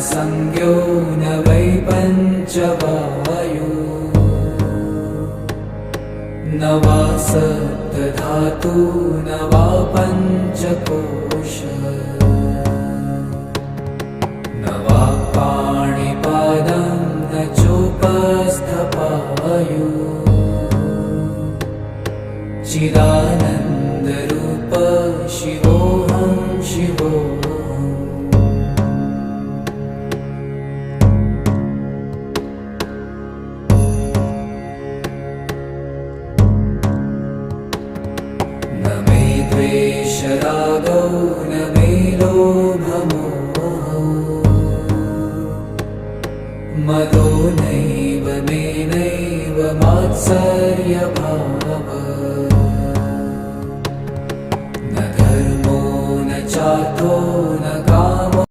संज्ञो न वै पञ्चवायु न वा सप्तधातु न वा पञ्चकोश न वा पाणिपादं न चोपस्थपायु चिदानन्दरूप शिवोऽहं शिवोऽहम् न मे द्वेषरागौ न मे लोभमोहौ मदो नैव मे नैव मात्सर्यभावः